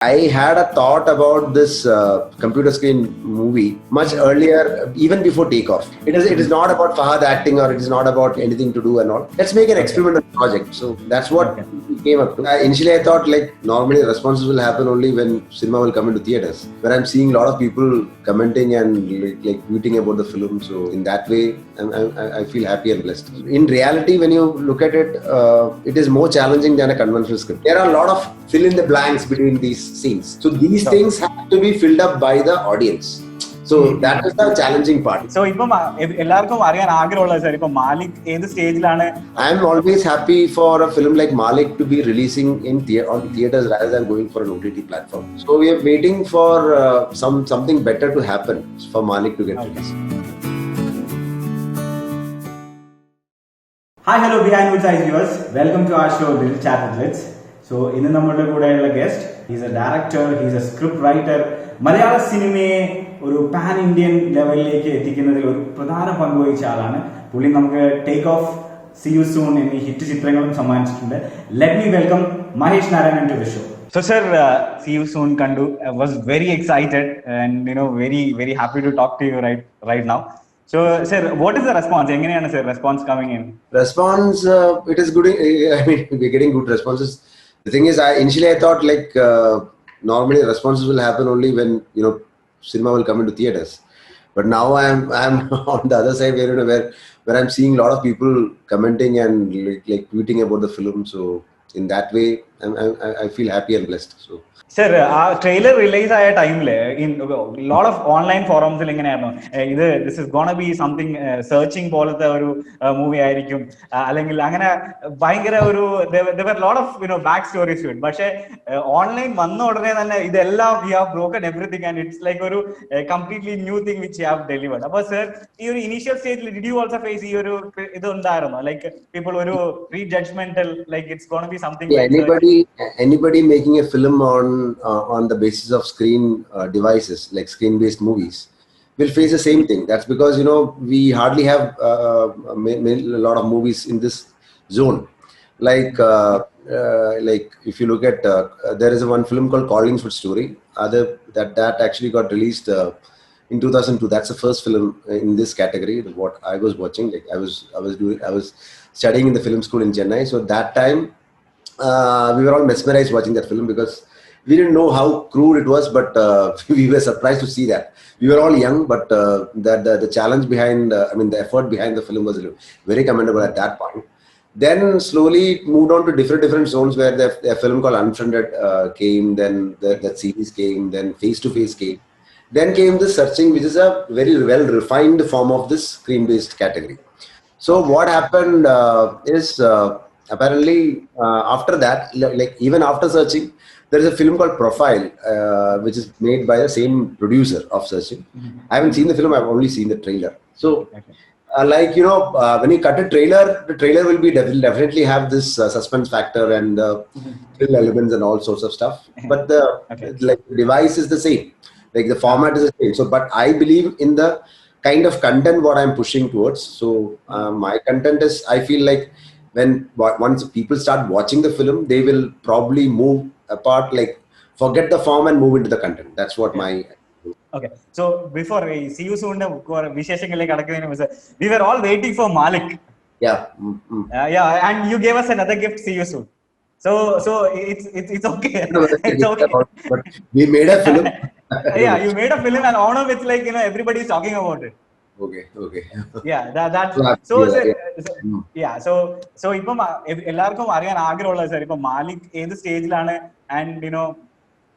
I had a thought about this computer screen movie much earlier, even before takeoff. It is not about Fahad acting or it is not about anything to do and all. Let's make an experimental project. So that's what we came up to. Initially, I thought like normally responses will happen only when cinema will come into theaters. But I'm seeing a lot of people commenting and like tweeting about the film. So in that way, I feel happy and blessed. In reality, when you look at it, it is more challenging than a conventional script. There are a lot of fill in the blanks between these scenes. So these things have to be filled up by the audience. So that is the challenging part. So ഇപ്പം എല്ലാവർക്കും അറിയാൻ ആഗ്രഹമുള്ളത് sir ഇപ്പം മാലിക് ഏത് സ്റ്റേജിലാണ്? I am always happy for a film like Malik to be releasing on theaters rather than going for an OTT platform. So we are waiting for something better to happen for Malik to get released. Hi, hello, behind which eyes viewers. Welcome to our show, Little Chat with Litz. So, ഇന്ന് നമ്മുടെ കൂടെയുള്ള guest, he's A director, he's A script writer. മലയാള സിനിമയെ ഒരു pan Indian ലെവലിലേക്ക് എത്തിക്കുന്നതിൽ ഒരു പ്രധാന പങ്ക് വഹിച്ച ആളാണ്. പുള്ളി നമുക്ക് take off, see you soon എന്നീ ഹിറ്റ് ചിത്രങ്ങളും സമ്മാനിച്ചിട്ടുണ്ട്. Let me welcome Mahesh Narayanan to the show. So sir, see you soon Kandu. I was very excited and very happy to talk to you right now. So, sir, what is the response? Enganeyana sir response coming in? Response, it is good. I mean, we're getting good responses. The thing is, initially I thought like normally responses will happen only when cinema will come into theaters. But now I'm on the other side where I'm seeing a lot of people commenting and like tweeting about the film. So in that way, I feel happy and blessed. So. Sir, our trailer release at time in a lot of online forums this is gonna be something searching പോലത്തെ ഒരു movie ആയിരിക്കും അല്ലെങ്കിൽ അങ്ങനെ ഭയങ്കര ഒരു there were a lot of back stories to it. പക്ഷേ online വന്ന ഉടനെ തന്നെ ഇതെല്ലാം we have broken everything and it's like ഒരു completely new thing which you have delivered. അപ്പോൾ sir ഈ ഒരു initial stage did you also face ഈ ഒരു ഇത് ഉണ്ടായിരുന്നോ, like people ഒരു pre-judgmental like it's gonna be something anybody making a film on the basis of screen devices like screen-based movies will face the same thing. That's because we hardly have a lot of movies in this zone. Like if you look at there is one film called Collingswood Story. That actually got released in 2002. That's the first film in this category. What I was watching, like I was studying in the film school in Chennai. So that time we were all mesmerized watching that film because we didn't know how crude it was, but we were surprised to see that. We were all young, but the challenge behind, the effort behind the film was very commendable at that point. Then slowly it moved on to different zones where the film called Unfriended came, then that series came, then Face to Face came. Then came the Searching, which is a very well refined form of this screen-based category. So what happened is apparently after that, like even after Searching, there is a film called Profile, which is made by the same producer of Searching. I haven't seen the film, I've only seen the trailer. So, when you cut a trailer, the trailer will be definitely have this suspense factor and thrill elements and all sorts of stuff. But the device is the same, like the format is the same. So, but I believe in the kind of content what I'm pushing towards. So, my content is, I feel like once people start watching the film, they will probably move apart, like forget the form and move into the content. That's what my okay. So before we see you soon visheshangalekku kadakkunnu, we were all waiting for Malik. And you gave us another gift, See You Soon. So it's okay. It's okay. But we made a film. You made a film and Onam, it's like everybody is talking about it. Okay. Yeah, that's so ഇപ്പം എല്ലാവർക്കും അറിയാൻ ആഗ്രഹമുള്ളത് sir ഇപ്പം മാലിക് ഏത് സ്റ്റേജിലാണ് and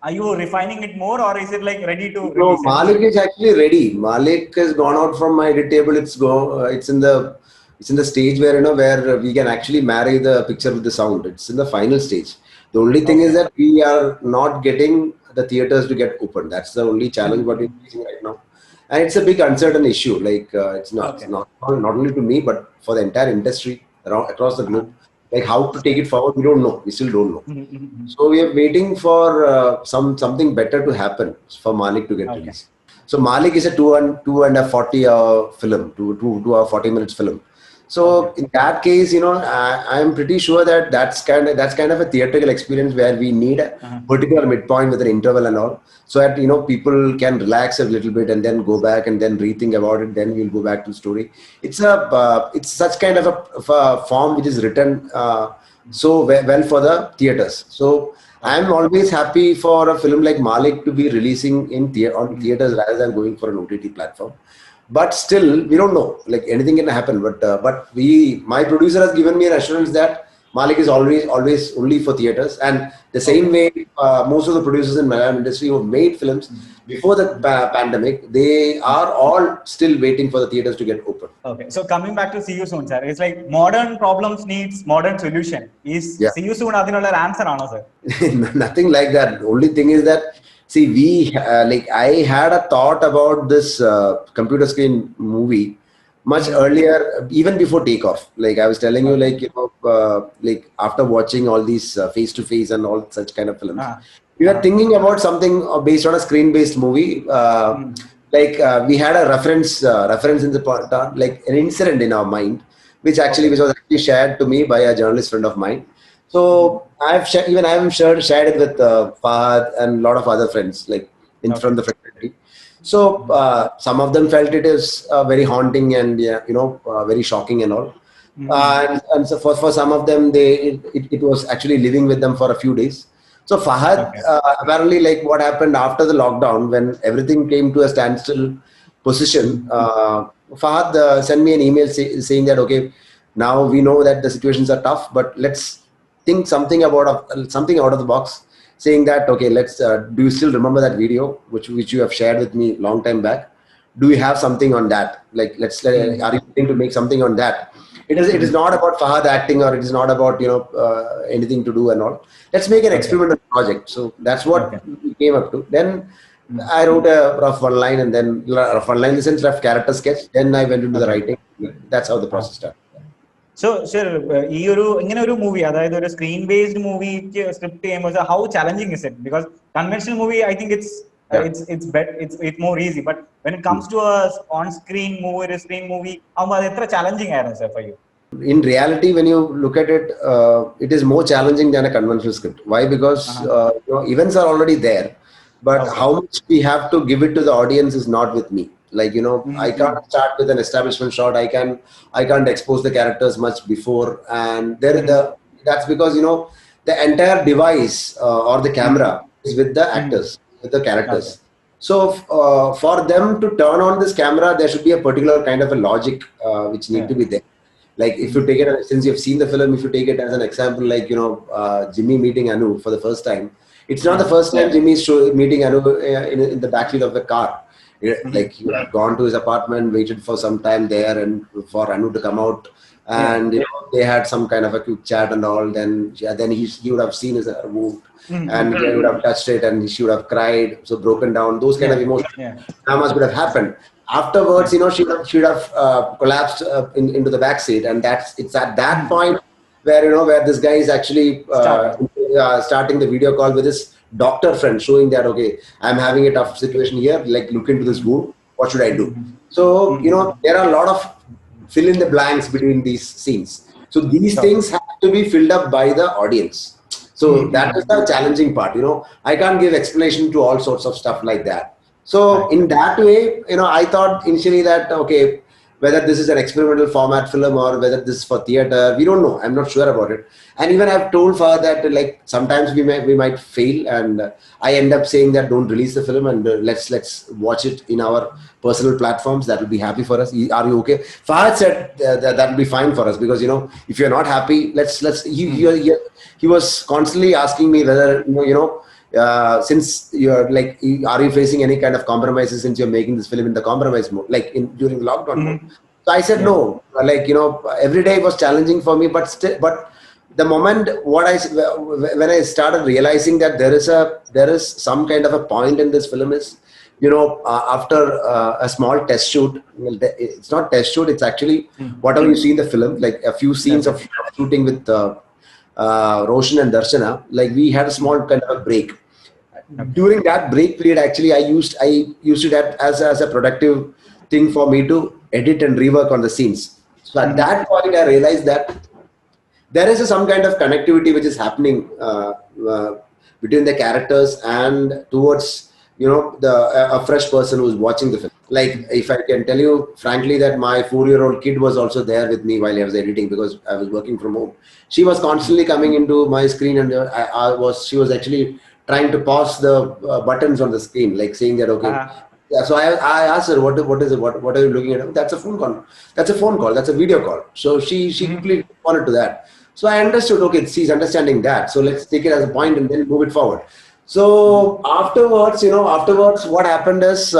are you refining it more or is it like ready to release? Malik is actually ready. Malik has gone out from my edit table. It's in the stage where where we can actually marry the picture with the sound. It's in the final stage. The only thing is that we are not getting the theaters to get open. That's the only challenge what we're facing right now. And it's a big uncertain issue. Like it's not only to me, but for the entire industry across the globe. Like how to take it forward, we don't know. We still don't know. So we are waiting for something better to happen for Malik to get released. So Malik is a 2 and a 40 hour film, 2 hour 40 minutes film. So Okay. in that case, I'm pretty sure that that's kind of a theatrical experience where we need a Uh-huh. particular midpoint with an interval and all, so that people can relax a little bit and then go back and then rethink about it. Then we'll go back to the story. It's such kind of a form which is written so well for the theaters. So Okay. I'm always happy for a film like Malik to be releasing on Mhm. theaters rather than going for an OTT platform. But still, we don't know, like anything can happen. But my producer has given me an assurance that Malik is always only for theaters. And the same Okay. way, most of the producers in Malayalam industry who have made films before the pandemic, they are all still waiting for the theaters to get open. Okay. So coming back to see you soon, sir. It's like modern problems needs modern solution. Is Yeah. see you soon അതിനുള്ള answer ആണോ sir? Nothing like that. Only thing is that, see, we like I had a thought about this computer screen movie much earlier, even before takeoff. Like I was telling you, Okay. like like after watching all these face to face and all such kind of films, Uh-huh. we were Uh-huh. thinking about something based on a screen based movie. Like we had a reference in the like an incident in our mind, which was actually shared to me by a journalist friend of mine. So shared it with Fahad and a lot of other friends, like from Okay. the fraternity. So some of them felt it is very haunting and, yeah, very shocking and all. And so for some of them, it was actually living with them for a few days. So Fahad, Okay. apparently, like what happened after the lockdown when everything came to a standstill position, Fahad sent me an email saying that, okay, now we know that the situations are tough, but let's think something out of the box, saying that, okay, let's do you still remember that video which you have shared with me long time back? Do you have something on that? Like, are you willing to make something on that? It is not about Fahad acting, or it is not about anything to do and all. Let's make an Okay. experimental project. So that's what Okay. we came up to. Then I wrote a rough one line, and then rough one line in the sense, rough character sketch. Then I went into the Okay. writing. That's how the process started. So sir ഈ ഒരു ഇങ്ങനെ ഒരു movie, അതായത് ഒരു screen based മൂവിക്ക് script ചെയ്യുമ്പോൾ how challenging is it? Because conventional movie I think Yeah. it's more easy, but when it comes to a on screen movie, ഒരു screen movie ആവുമ്പോൾ അത് എത്ര ചലഞ്ചിങ് ആയിരുന്നു sir for you? In reality, when you look at it, it is more challenging than a conventional script. Why? Because events are already there, but Okay. how much we have to give it to the audience is not with me. Like, I can't start with an establishment shot. I can't expose the characters much before, and that's because the entire device or the camera is with the actors, with the characters. Okay. So for them to turn on this camera, there should be a particular kind of a logic which need to be there. Like, if you take it, since you've seen the film, if you take it as an example, like, Jimmy meeting Anu for the first time, it's not the first time Jimmy is meeting Anu in the backseat of the car. Like, he would have gone to his apartment, waited for some time there, and for Anu to come out, and they had some kind of a quick chat and all. Then he would have seen his wound, and he would have touched it, and she would have cried, so broken down. Those kind of emotional dramas would have happened. Afterwards, she would have collapsed into the back seat, and it's at that point where this guy is actually starting the video call with his doctor friend, showing that, okay, I'm having a tough situation here. Like, look into this wound. What should I do? So there are a lot of fill in the blanks between these scenes. So these things have to be filled up by the audience. So that is the challenging part. I can't give explanation to all sorts of stuff like that. So in that way, I thought initially that, okay, whether this is an experimental format film or whether this is for theater, we don't know. I'm not sure about it. And even I've told Fahad that, like, sometimes we might fail, and I end up saying that don't release the film, and let's watch it in our personal platforms. That will be happy for us. Are you okay? Fahad said that will be fine for us, because if you're not happy, he was constantly asking me whether since you're like, are you facing any kind of compromises since you're making this film in the compromise mode, like during the lockdown mode? So I said no. Like, every day was challenging for me, but the moment when I started realizing that there is some kind of a point in this film is, after a small test shoot. Well, it's not test shoot, it's actually whatever you see in the film, like a few scenes of shooting with Roshan and Darshana. Like, we had a small kind of a break. During that break period, actually, I used it as a productive thing for me to edit and rework on the scenes. So at that point, I realized that there is some kind of connectivity which is happening between the characters and towards a fresh person who's watching the film. Like, if I can tell you frankly that my 4-year-old kid was also there with me while I was editing, because I was working from home. She was constantly coming into my screen, and she was actually trying to pause the buttons on the screen, like saying that, okay. Yeah, so I asked her, what is it? What are you looking at? That's a phone call. That's a phone call. That's a video call. So she quickly responded to that. So I understood, okay, she's understanding that. So let's take it as a point and then move it forward. So afterwards, what happened is,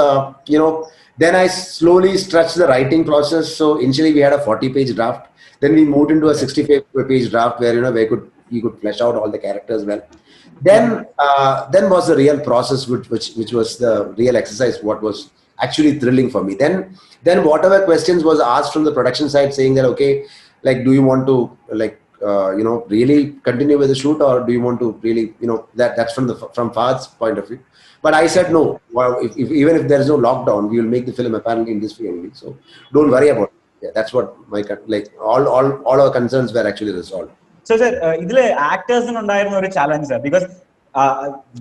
then I slowly stretched the writing process. So initially we had a 40-page draft. Then we moved into a 65-page draft where, we could flesh out all the characters well. Then was the real process, which was the real exercise, what was actually thrilling for me. Then whatever questions was asked from the production side, saying that, okay, like, do you want to really continue with the shoot, or do you want to really, that's from Fahad's point of view. But I said no. Well, even if there is no lockdown, we will make the film apparently in this way only. So don't worry about it. Yeah, that's what all our concerns were actually resolved. So, sir, idile actors undayirunna oru challenge, sir, because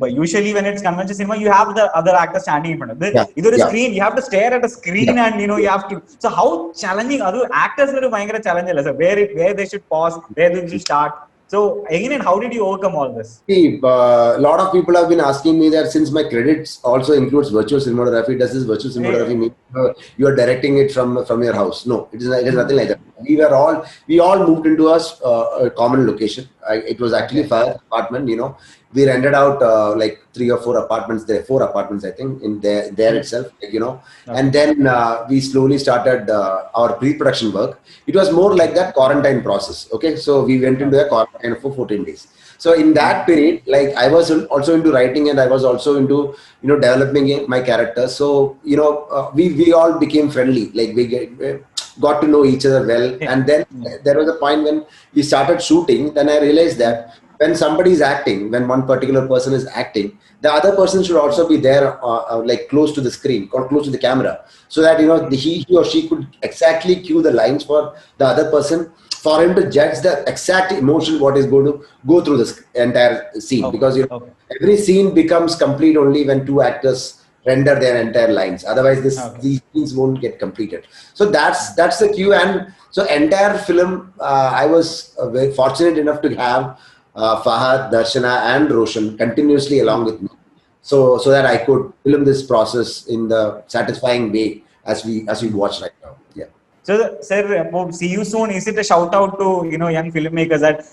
usually when it's conventional cinema, you have the other actors standing in front of it. Either screen, you have to stare at a screen, and you have to. So how challenging are the actors? Oru bhayangara challenge alla, sir. Where they should pause, where they should start. So again, how did you overcome all this? See, a lot of people have been asking me that, since my credits also includes virtual cinematography, does this virtual cinematography mean you are directing it from your house? No, it is nothing like that. We all moved into a common location. It was actually Fahad's apartment. We rented out like 3 or 4 apartments there, 4 apartments, I think, in there itself, and then we slowly started our pre-production work. It was more like that quarantine process. Okay, so we went into a quarantine for 14 days. So in that period, like, I was also into writing, and I was also into developing my character. So we all became friendly. Like, we got to know each other well. And then there was a point when we started shooting. Then I realized that when somebody is acting, when one particular person is acting, the other person should also be there, like close to the screen or close to the camera, so that he or she could exactly cue the lines for the other person, for him to judge the exact emotion what is going to go through the entire scene. Because every scene becomes complete only when 2 actors render their entire lines. Otherwise, these scenes won't get completed. So that's the cue. And so entire film, I was very fortunate enough to have Fahad, Darshana, and Roshan continuously along with me, so that I could film this process in the satisfying way as we watch right now. Yeah. So, sir, about See You Soon, is it a shout out to young filmmakers that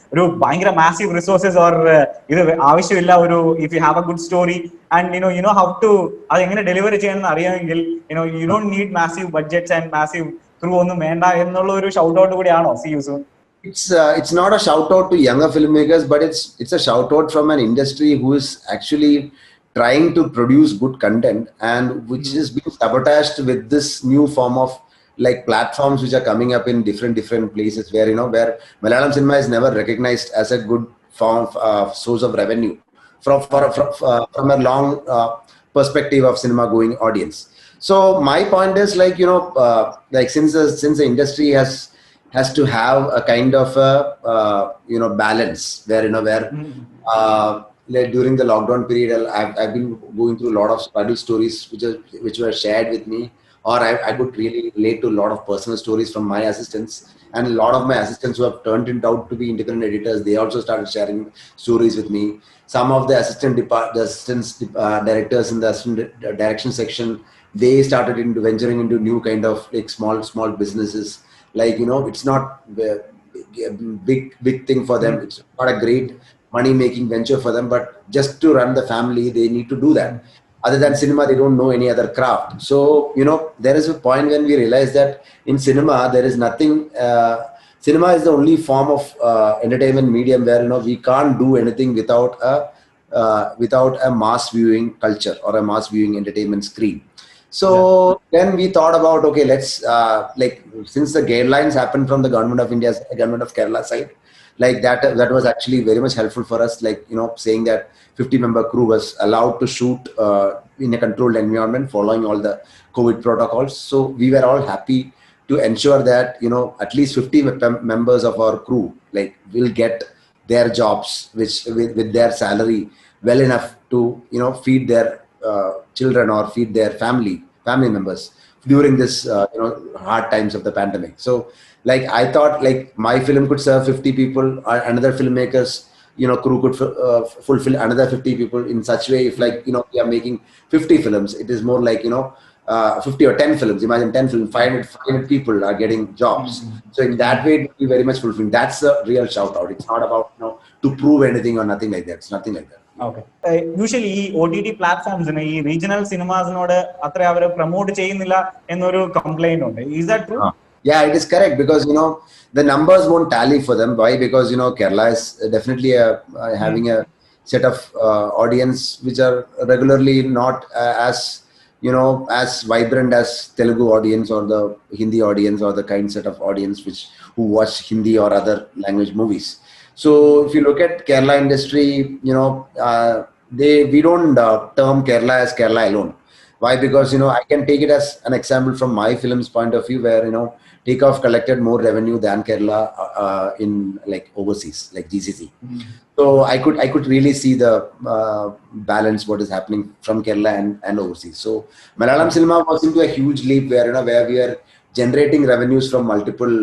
massive resources, or if you have a good story and you know how to deliver it, you don't need massive budgets and massive crew on the shout out to See You Soon. It's not a shout out to younger filmmakers, but it's a shout out from an industry who is actually trying to produce good content, and which is being sabotaged with this new form of like platforms which are coming up in different places, where where Malayalam cinema is never recognized as a good form of source of revenue from a long perspective of cinema going audience. So my point is, like, since the industry has to have a kind of a balance, where like during the lockdown period, I've been going through a lot of struggle stories which were shared with me, or I could really relate to a lot of personal stories from my assistants, and a lot of my assistants who have turned it out to be independent editors. They also started sharing stories with me. Some of the directors in the assistant direction section, they started venturing into new kind of like small businesses. Like, it's not a big thing for them. It's not a great money making venture for them, but just to run the family, they need to do that. Other than cinema, they don't know any other craft. So, there is a point when we realize that in cinema, there is nothing. Cinema is the only form of entertainment medium where we can't do anything without a mass viewing culture or a mass viewing entertainment screen. So then we thought about, okay, let's since the guidelines happened from the government of India's government of Kerala side, like that was actually very much helpful for us, like saying that 50-member crew was allowed to shoot in a controlled environment following all the COVID protocols. So we were all happy to ensure that at least 50 members of our crew like will get their jobs which with their salary well enough to feed their children or feed their family members during this hard times of the pandemic. So like I thought like my film could serve 50 people, another filmmakers crew could fulfill another 50 people in such way. If like we are making 50 films, it is more like 50 or 10 films. Imagine 10 films, 500 people are getting jobs. So in that way, it will be very much fulfilling. That's the real shout out. It's not about to prove anything or nothing like that. It's nothing like that. Okay. Usually ഈ OTT പ്ലാറ്റ്ഫോംസിന് ഈ regional സിനിമാസിനോട് അത്ര അവർ promote ചെയ്യുന്നില്ല എന്നൊരു complaint ഉണ്ട്. Is that true? Yeah, it is correct because the numbers won't tally for them. Why? Because Kerala is definitely having a set of audience which are regularly not as vibrant as Telugu audience or the Hindi audience or the kind set of audience who watch Hindi or other language movies. So if you look at Kerala industry, we don't term Kerala as Kerala alone. Why? Because I can take it as an example from my film's point of view, where Takeoff collected more revenue than Kerala in like overseas, like GCC. So I could really see the balance what is happening from Kerala and overseas. So Malayalam cinema was into a huge leap where we are generating revenues from multiple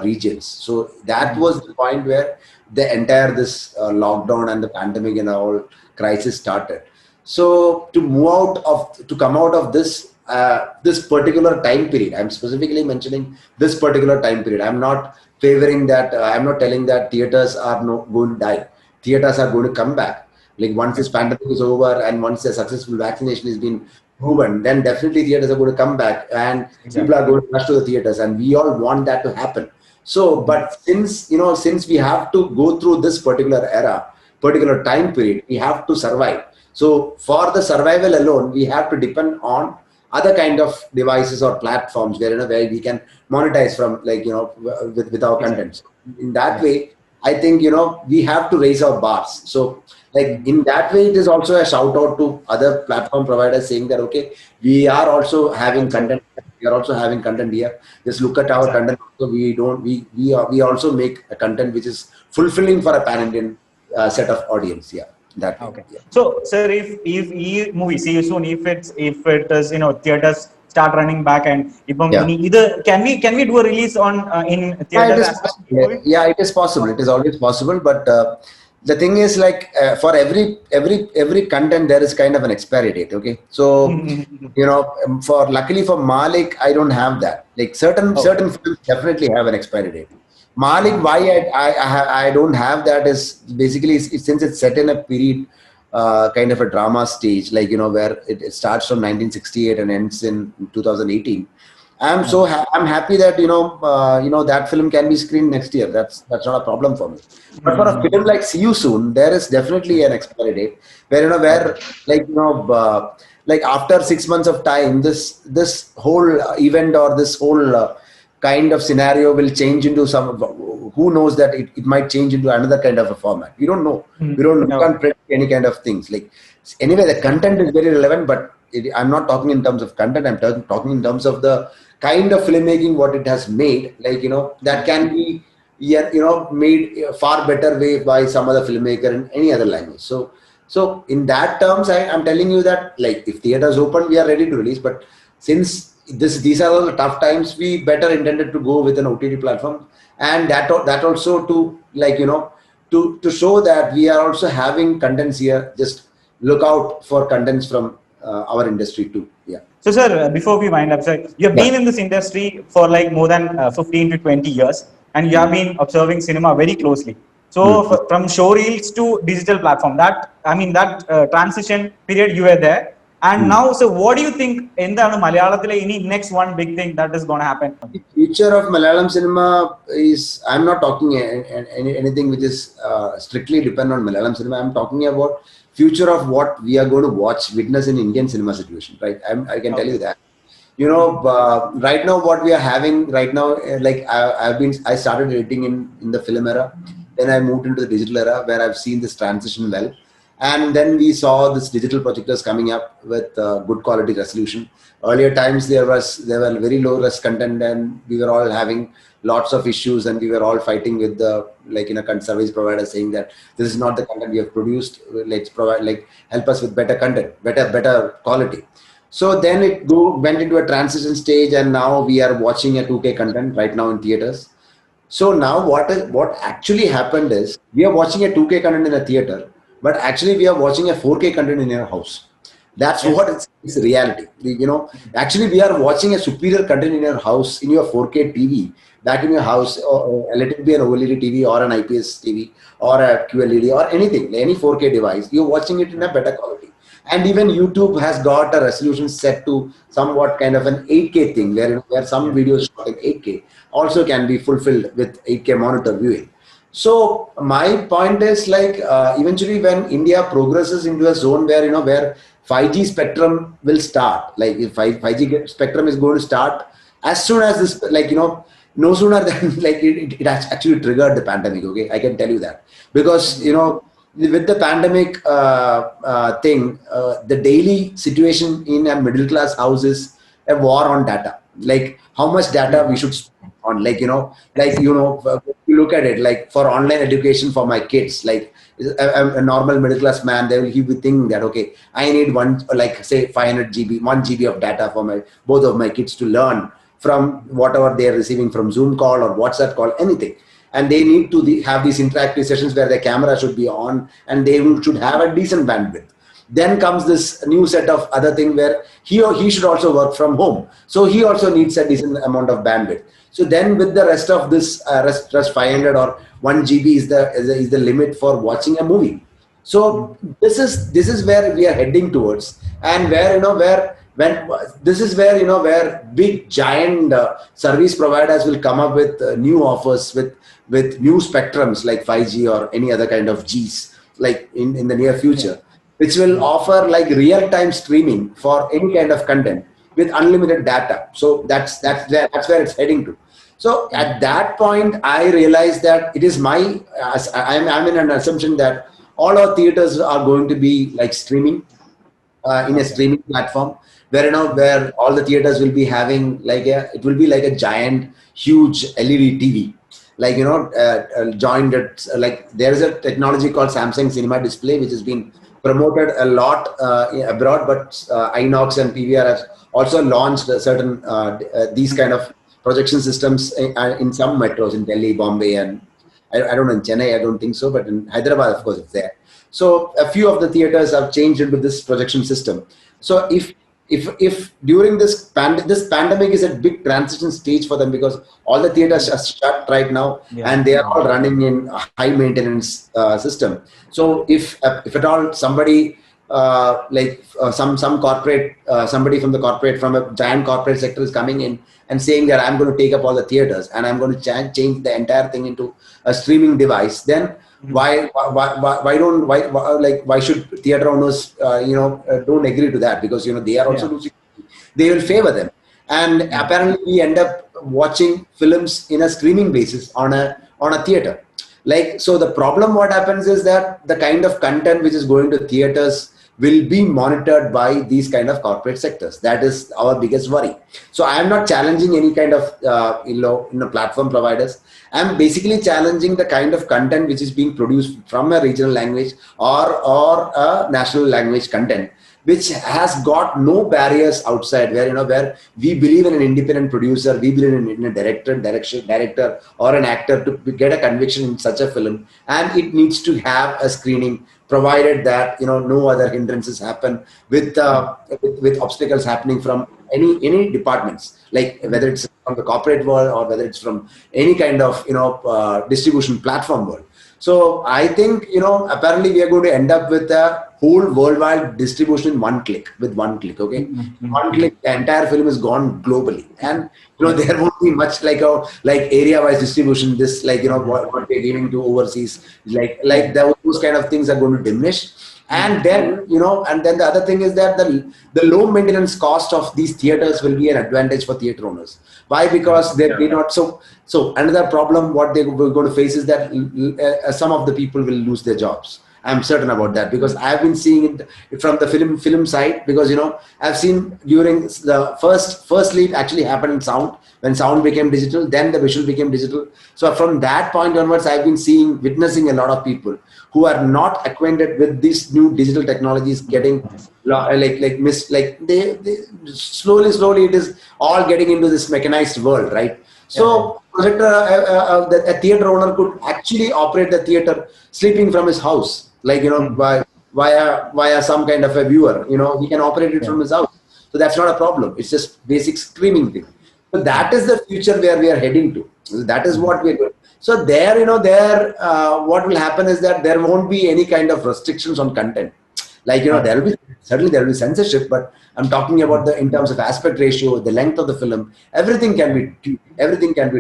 regions. So that was the point where the entire this lockdown and the pandemic and all crisis started. So to come out of this this particular time period, I'm specifically mentioning this particular time period. I'm not favoring that. I'm not telling that theaters are going to die. Theaters are going to come back. Like once this pandemic is over and once the successful vaccination has been proven, then definitely theaters are going to come back and people are going to rush to the theaters, and we all want that to happen. So, but since we have to go through this particular era, particular time period, we have to survive. So for the survival alone, we have to depend on other kind of devices or platforms where where we can monetize from, like with our content. In that way, I think we have to raise our bars. So like in that way, it is also a shout out to other platform providers saying that okay, we are also having content. We are also having content here. Just look at our content. So we also make a content which is fulfilling for a pan-Indian set of audience. Yeah. That okay. Yeah. So sir, if movie See You Soon, if it is theaters start running back and either can we do a release on in theaters? Yeah, it is possible. It is always possible, but the thing is like for every content there is kind of an expiry date. Okay, so luckily for Malik, I don't have that. Like certain films definitely have an expiry date. Malik, why I don't have that is basically since it's set in a period kind of a drama stage, like where it starts from 1968 and ends in 2018. I'm happy that that film can be screened next year. That's not a problem for me. But for a film like See You Soon, there is definitely an expiry date where like after 6 months of time, this whole event or this whole kind of scenario will change into some, who knows that it might change into another kind of a format. We don't know. We can't predict any kind of things. Like anyway, the content is very relevant, but I'm not talking in terms of content. I'm talking in terms of the kind of filmmaking what it has made. Like that can be made far better way by some other filmmaker in any other language. So in that terms, I'm telling you that like if theaters open, we are ready to release. But since these are all the tough times, we better intended to go with an OTT platform, and that also to like to show that we are also having contents here. Just look out for contents from our industry too. Yeah. So sir, before we wind up, sir, you have been in this industry for like more than 15 to 20 years, and you have been observing cinema very closely. So from show reels to digital platform, that transition period, you were there. And now, so what do you think in the Malayalam next one big thing that is going to happen? The future of Malayalam cinema is, I'm not talking anything which is strictly dependent on Malayalam cinema. I'm talking about future of what we are going to witness in Indian cinema situation, right? I can tell you that. Right now what we are having right now, like I started editing in the film era. Then I moved into the digital era where I've seen this transition well. And then we saw this digital projectors coming up with good quality resolution. Earlier times there were very low res content, and we were all having lots of issues, and we were all fighting with the service provider, saying that this is not the content we have produced. Let's provide, help us with better content, better quality. So then it went into a transition stage, and now we are watching a 2K content right now in theaters. So now what actually happened is, we are watching a 2K content in a theater, but actually we are watching a 4K content in your house. That's what it's reality. Actually we are watching a superior content in your house, in your 4K TV, back in your house, or let it be an OLED TV or an IPS TV or a QLED or anything, any 4K device. You're watching it in a better quality. And even YouTube has got a resolution set to somewhat kind of an 8K thing, where some videos shot in 8K also can be fulfilled with 8K monitor viewing. So my point is, eventually when India progresses into a zone where 5G spectrum will start, if 5G spectrum is going to start as soon as this, no sooner than it actually triggered the pandemic. Okay, I can tell you that, because with the pandemic thing, the daily situation in a middle class house is a war on data. How much data we should spend on, you look at it, for online education for my kids, a normal middle class man, he will be thinking that, okay, I need say 500 GB, 1 GB of data for both of my kids to learn from whatever they are receiving from Zoom call or WhatsApp call, anything. And they need to have these interactive sessions where their camera should be on, and they should have a decent bandwidth. Then comes this new set of other thing where he should also work from home. So he also needs a decent amount of bandwidth. So then with the rest of this, rest 500 or 1 GB is the limit for watching a movie. So this is where we are heading towards, and where big giant service providers will come up with new offers with new spectrums like 5G or any other kind of Gs, in the near future, which will offer real-time streaming for any kind of content with unlimited data. So that's where it's heading to. So at that point, I realized that it is I'm in an assumption that all our theaters are going to be streaming in a streaming platform, where all the theaters will be having it will be like a giant, huge LED TV. Joined it, there is a technology called Samsung Cinema Display, which has been promoted a lot abroad, but Inox and PVR have also launched certain these kind of projection systems in some metros in Delhi, Bombay, and I don't know, in Chennai I don't think so, but in Hyderabad of course it's there. So a few of the theaters have changed into this projection system. So if during this pandemic is a big transition stage for them, because all the theaters are shut right now, and they are all running in a high maintenance system. So if at all somebody some corporate, somebody from a giant corporate sector is coming in and saying that I'm going to take up all the theaters and I'm going to change the entire thing into a streaming device, then why should theater owners don't agree to that? Because they are also losing. They will favor them, and apparently we end up watching films in a streaming basis on a theater. So the problem, what happens is that the kind of content which is going to theaters will be monitored by these kind of corporate sectors. That is our biggest worry. So I am not challenging any kind of platform providers. I am basically challenging the kind of content which is being produced from a regional language or a national language content, which has got no barriers outside, where we believe in an independent producer, we believe in a director or an actor to get a conviction in such a film, and it needs to have a screening, provided that no other hindrances happen with obstacles happening from any departments, whether it's from the corporate world or whether it's from any kind of distribution platform world. So I think apparently we are going to end up with a whole worldwide distribution in one click. Okay, one click, the entire film is gone globally, and there won't be much area-wise distribution. This what they're giving to overseas, those kind of things are going to diminish. And then the other thing is that the low maintenance cost of these theaters will be an advantage for theater owners. Why? Because they not so another problem what they were going to face is that some of the people will lose their jobs, I'm certain about that, because I've been seeing it from the film side, because I've seen during the firstly it actually happened in sound. When sound became digital, then the visual became digital. So from that point onwards, I've been witnessing a lot of people who are not acquainted with these new digital technologies getting they slowly it is all getting into this mechanized world, right? So projector, a theater owner could actually operate the theater sleeping from his house, via some kind of a viewer. He can operate it from his house, so that's not a problem. It's just basic streaming thing. So that is the future where we are heading to. That is what we're doing. So there, what will happen is that there won't be any kind of restrictions on content. There will be censorship, but I'm talking about in terms of aspect ratio, the length of the film, everything can be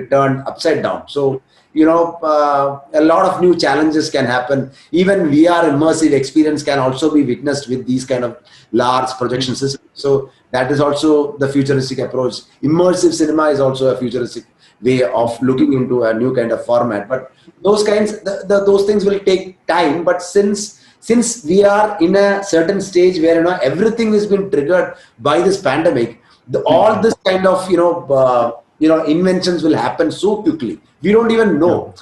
turned upside down. So a lot of new challenges can happen. Even VR immersive experience can also be witnessed with these kind of large projection systems. So that is also the futuristic approach. Immersive cinema is also a futuristic way of looking into a new kind of format. But those things will take time. But since we are in a certain stage where everything has been triggered by this pandemic, all this kind of inventions will happen so quickly. We don't even know.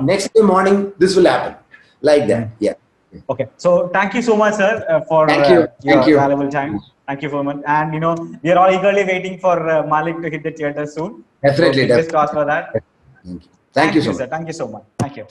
Next day morning, this will happen like that. Yeah. Okay. So thank you so much, sir, for Thank you. valuable time. Thank you so much. And we are all eagerly waiting for Malik to hit the theater soon. Definitely. So fingers crossed for that. Thank you so much. Sir. Thank you so much. Thank you.